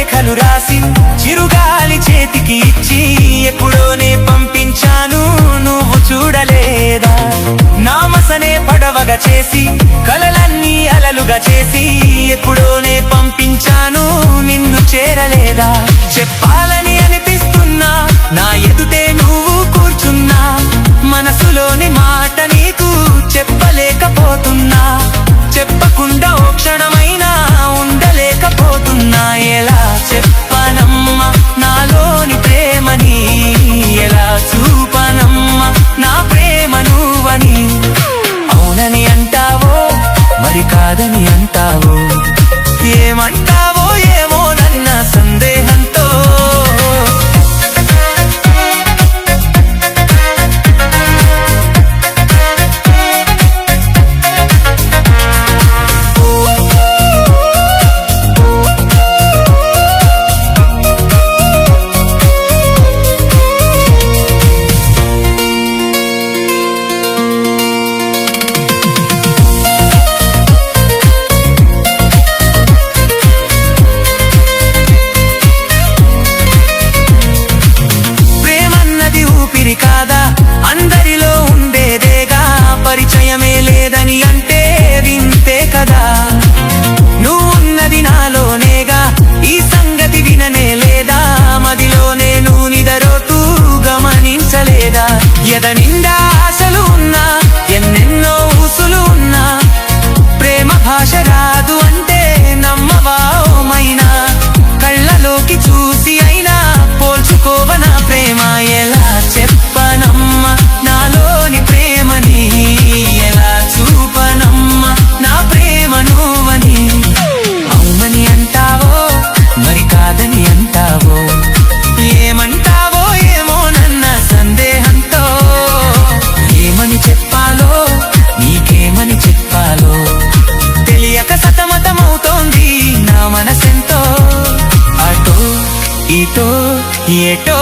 లేఖలు రాసి చిరుగాలి చేతికి ఇచ్చి ఎప్పుడోనే పంపించాను నువ్వు చూడలేదా? నామసనే పడవగా చేసి కలలన్నీ అలలుగా చేసి ఎప్పుడోనే పంపించాను నిన్ను చేరలేదా? చెప్పాలని అనిపిస్తున్నా నా ఎదుటే నువ్వు కూర్చున్నా మనసులోని మాట నీకు చెప్పలేకపోతున్నా చెప్పకుండా ఓ క్షణమైనా ఉండలేకపోతున్నా ఎలా చెప్పనమ్మా నాలోని ప్రేమని ఎలా చూపనమ్మా నా ప్రేమ నువ్వని అవునని అంటావో మరి కాదని అంటావో ఏమంటావో ఏమో నన్న సందేహంతో కాదా అందరిలో ఉండేదేగా పరిచయమే లేదని అంటే వింతే కదా నువ్వున్నది నాలోనేగా ఈ సంగతి విననే లేదా మదిలోనే నువ్వు నిదరోతూ గమనించలేదా ఎద నిండా ఆశలు ఉన్నా ఎన్నెన్నో ఊసులు ఉన్నా ప్రేమ భాష రాదు అంటే నమ్మవా మైనా కళ్ళలోకి చూసి అయినా పోల్చుకోవనా ప్రేమ ఎలా చెప్పనమ్మా నాలోని ప్రేమని ఎలా చూపనమ్మా నా ప్రేమ నువ్వని అవునని అంటావో మరి కాదని అంటావో ఏమంటావో ఏమో నన్న సందేహంతో ఏమని చెప్పాలో నీకేమని చెప్పాలో తెలియక సతమతమవుతోంది నా మనసెంతో అటో ఇటో ఏటో